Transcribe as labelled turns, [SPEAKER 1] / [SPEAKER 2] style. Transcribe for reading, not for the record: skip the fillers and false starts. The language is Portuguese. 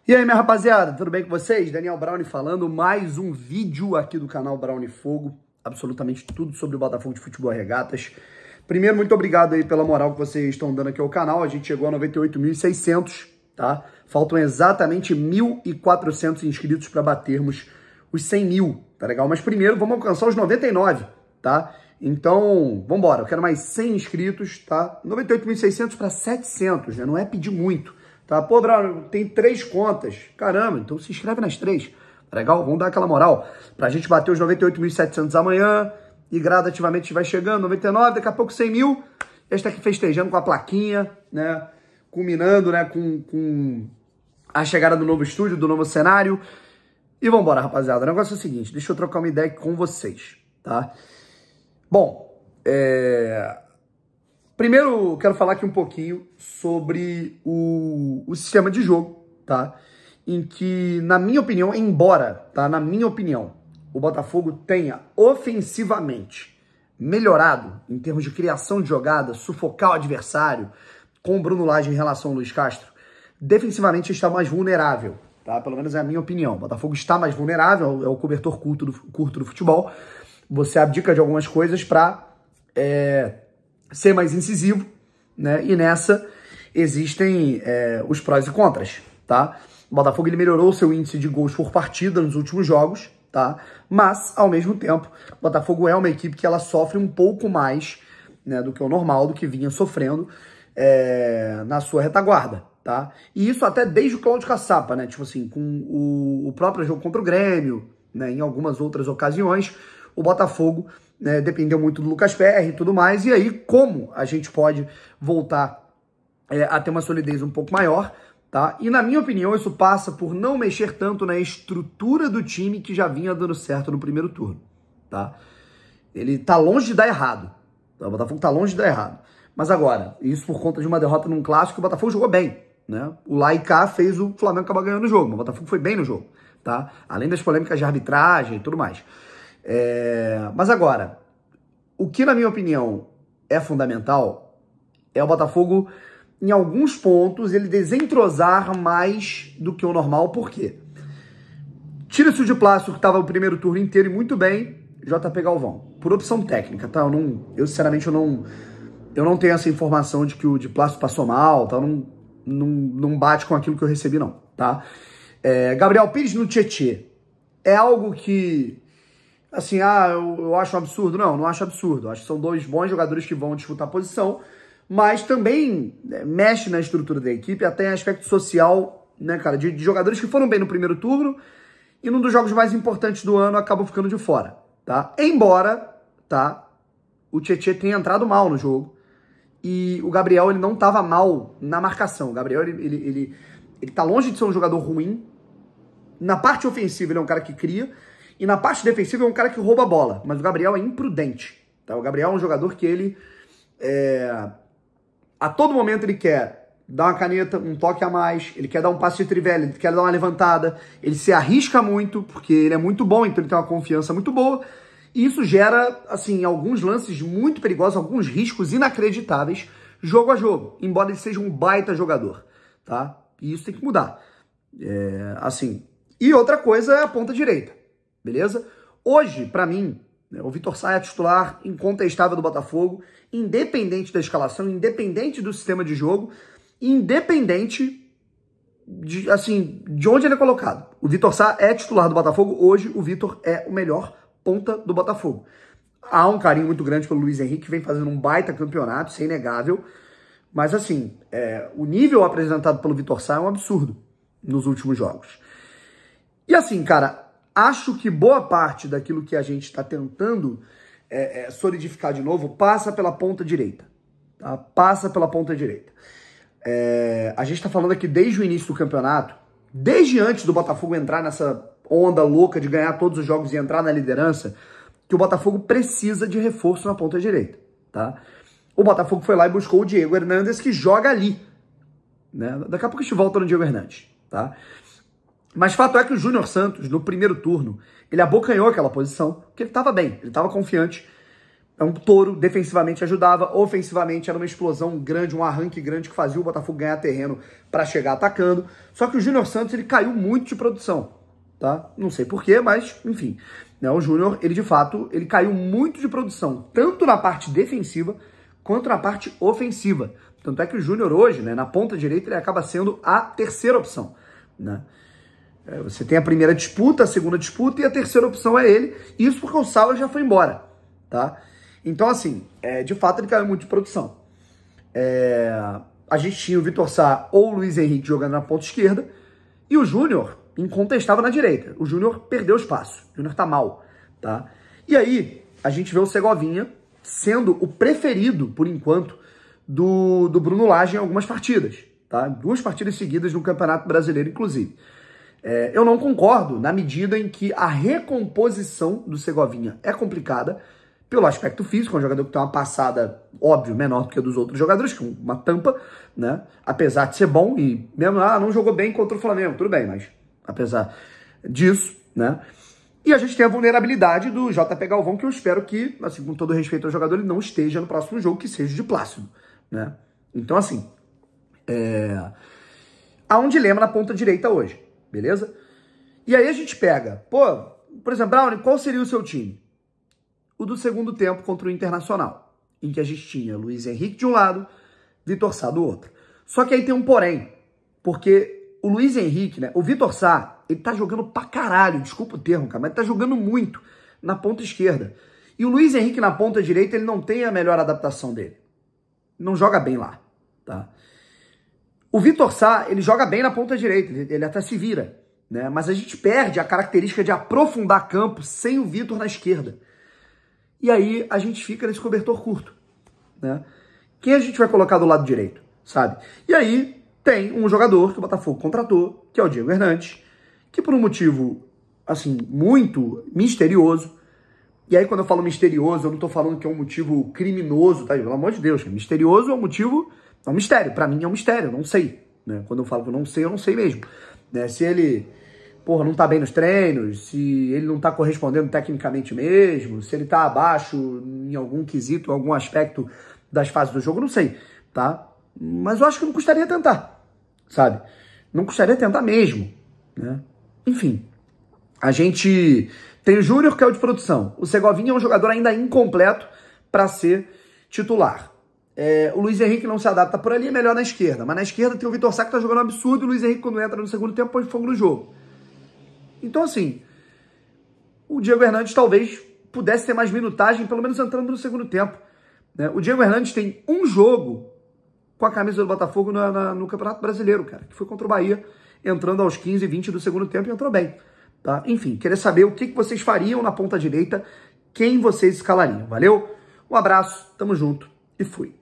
[SPEAKER 1] E aí, minha rapaziada, tudo bem com vocês? Daniel Browne falando, mais um vídeo aqui do canal Browne Fogo, absolutamente tudo sobre o Botafogo de Futebol Regatas. Primeiro, muito obrigado aí pela moral que vocês estão dando aqui ao canal, a gente chegou a 98.600, tá? Faltam exatamente 1.400 inscritos para batermos os 100 mil, tá legal? Mas primeiro, vamos alcançar os 99, tá? Então, vambora, eu quero mais 100 inscritos, tá? 98.600 para 700, né? Não é pedir muito. Tá, pô, Browne, tem 3 contas. Caramba, então se inscreve nas 3. Tá legal? Vamos dar aquela moral. Pra gente bater os 98.700 amanhã. E gradativamente vai chegando, 99, daqui a pouco 100 mil. A gente tá aqui festejando com a plaquinha, né? Culminando, né? Com a chegada do novo estúdio, do novo cenário. E vambora, rapaziada. O negócio é o seguinte, deixa eu trocar uma ideia aqui com vocês, tá? Bom, primeiro, quero falar aqui um pouquinho sobre o sistema de jogo, tá? Em que, na minha opinião, embora, tá? Na minha opinião, o Botafogo tenha ofensivamente melhorado em termos de criação de jogada, sufocar o adversário com o Bruno Lage em relação ao Luiz Castro, defensivamente está mais vulnerável, tá? Pelo menos é a minha opinião. O Botafogo está mais vulnerável, é o cobertor curto do futebol. Você abdica de algumas coisas para ser mais incisivo, né? E nessa existem os prós e contras, tá? O Botafogo ele melhorou seu índice de gols por partida nos últimos jogos, tá? Mas, ao mesmo tempo, o Botafogo é uma equipe que ela sofre um pouco mais, né, do que o normal, do que vinha sofrendo na sua retaguarda, tá? E isso até desde o Cláudio Caçapa, né? Tipo assim, com o próprio jogo contra o Grêmio, né? Em algumas outras ocasiões, o Botafogo, né, dependeu muito do Lucas Perry e tudo mais, e aí como a gente pode voltar a ter uma solidez um pouco maior, tá? E na minha opinião isso passa por não mexer tanto na estrutura do time que já vinha dando certo no primeiro turno, tá? Ele tá longe de dar errado, tá? O Botafogo tá longe de dar errado, mas agora, isso por conta de uma derrota num clássico, o Botafogo jogou bem, né? O lá e cá fez o Flamengo acabar ganhando o jogo, mas o Botafogo foi bem no jogo, tá? Além das polêmicas de arbitragem e tudo mais. Mas agora, o que na minha opinião é fundamental é o Botafogo, em alguns pontos, ele desentrosar mais do que o normal. Por quê? Tira-se o de Plácido, que estava o primeiro turno inteiro e muito bem, JP Galvão, por opção técnica, tá? Eu sinceramente, eu não tenho essa informação de que o de Plácido passou mal, tá? Não bate com aquilo que eu recebi, não, tá? Gabriel Pires no Tietê é algo que... Assim, eu acho um absurdo. Não acho absurdo. Acho que são 2 bons jogadores que vão disputar a posição, mas também mexe na estrutura da equipe, até em aspecto social, né, cara, de jogadores que foram bem no primeiro turno e num dos jogos mais importantes do ano acabam ficando de fora, tá? Embora, tá, o Tietê tenha entrado mal no jogo e o Gabriel, ele não tava mal na marcação. O Gabriel, ele tá longe de ser um jogador ruim. Na parte ofensiva, ele é um cara que cria, e na parte defensiva é um cara que rouba a bola. Mas o Gabriel é imprudente, tá? O Gabriel é um jogador que ele... a todo momento ele quer dar uma caneta, um toque a mais. Ele quer dar um passe de trivela, ele quer dar uma levantada. Ele se arrisca muito, porque ele é muito bom, então ele tem uma confiança muito boa. E isso gera, assim, alguns lances muito perigosos, alguns riscos inacreditáveis, jogo a jogo. Embora ele seja um baita jogador, tá? E isso tem que mudar. Assim... E outra coisa é a ponta direita. Beleza? Hoje, pra mim, né, o Vitor Sá é titular incontestável do Botafogo, independente da escalação, independente do sistema de jogo, independente de onde ele é colocado. O Vitor Sá é titular do Botafogo. Hoje, o Vitor é o melhor ponta do Botafogo. Há um carinho muito grande pelo Luiz Henrique, que vem fazendo um baita campeonato, isso é inegável. Mas, assim, o nível apresentado pelo Vitor Sá é um absurdo nos últimos jogos. E, assim, cara... Acho que boa parte daquilo que a gente está tentando solidificar de novo passa pela ponta direita. Tá? Passa pela ponta direita. A gente está falando aqui desde o início do campeonato, desde antes do Botafogo entrar nessa onda louca de ganhar todos os jogos e entrar na liderança, que o Botafogo precisa de reforço na ponta direita. Tá? O Botafogo foi lá e buscou o Diego Hernandes, que joga ali. Né? Daqui a pouco a gente volta no Diego Hernandes. Tá? Mas fato é que o Júnior Santos, no primeiro turno, ele abocanhou aquela posição, porque ele estava bem, ele estava confiante. é um touro, defensivamente ajudava, ofensivamente era uma explosão grande, um arranque grande que fazia o Botafogo ganhar terreno para chegar atacando. Só que o Júnior Santos, ele caiu muito de produção, tá? Não sei porquê, mas, enfim, né? O Júnior, ele de fato, ele caiu muito de produção, tanto na parte defensiva quanto na parte ofensiva. Tanto é que o Júnior hoje, né, na ponta direita, ele acaba sendo a terceira opção, né? Você tem a primeira disputa, a segunda disputa e a terceira opção é ele. Isso porque o Sauer já foi embora, tá? Então, assim, de fato ele caiu muito de produção. A gente tinha o Vitor Sá ou o Luiz Henrique jogando na ponta esquerda e o Júnior incontestável na direita. O Júnior perdeu espaço. O Júnior tá mal, tá? E aí, a gente vê o Segovinha sendo o preferido, por enquanto, do Bruno Lage em algumas partidas, tá? 2 partidas seguidas no Campeonato Brasileiro, inclusive. Eu não concordo na medida em que a recomposição do Segovinha é complicada pelo aspecto físico, é um jogador que tem uma passada, óbvio, menor do que a dos outros jogadores, que é uma tampa, né? Apesar de ser bom e mesmo, não jogou bem contra o Flamengo, tudo bem, mas apesar disso, né? E a gente tem a vulnerabilidade do JP Galvão, que eu espero que, assim, com todo respeito ao jogador, ele não esteja no próximo jogo, que seja de Plácido, né? Então, assim, há um dilema na ponta direita hoje, beleza? E aí a gente pega, por exemplo, Brownie, qual seria o seu time? O do segundo tempo contra o Internacional, em que a gente tinha Luiz Henrique de um lado, Vitor Sá do outro. Só que aí tem um porém, porque o Luiz Henrique, né, o Vitor Sá, ele tá jogando pra caralho, desculpa o termo, cara, mas ele tá jogando muito na ponta esquerda. E o Luiz Henrique na ponta direita, ele não tem a melhor adaptação dele. Não joga bem lá, tá? O Vitor Sá, ele joga bem na ponta direita, ele até se vira, né? Mas a gente perde a característica de aprofundar campo sem o Vitor na esquerda. E aí a gente fica nesse cobertor curto, né? Quem a gente vai colocar do lado direito, sabe? E aí tem um jogador que o Botafogo contratou, que é o Diego Hernandes, que por um motivo, assim, muito misterioso, e aí quando eu falo misterioso, eu não tô falando que é um motivo criminoso, tá? Pelo amor de Deus, misterioso é um motivo, é um mistério, pra mim é um mistério, eu não sei, né? Quando eu falo que eu não sei mesmo, né? Se ele, não tá bem nos treinos, se ele não tá correspondendo tecnicamente mesmo, se ele tá abaixo em algum quesito, algum aspecto das fases do jogo, eu não sei, tá? Mas eu acho que não custaria tentar, sabe? Não custaria tentar mesmo, né? Enfim, a gente tem o Júnior, que é o de produção. O Segovinha é um jogador ainda incompleto para ser titular. O Luiz Henrique não se adapta por ali, é melhor na esquerda. Mas na esquerda tem o Vitor Sá, que tá jogando um absurdo, e o Luiz Henrique, quando entra no segundo tempo, põe fogo no jogo. Então, assim, o Diego Hernandes talvez pudesse ter mais minutagem, pelo menos entrando no segundo tempo, né? O Diego Hernandes tem um jogo com a camisa do Botafogo no Campeonato Brasileiro, cara, que foi contra o Bahia, entrando aos 15, 20 do segundo tempo e entrou bem, tá? Enfim, queria saber o que vocês fariam na ponta direita, quem vocês escalariam, valeu? Um abraço, tamo junto e fui.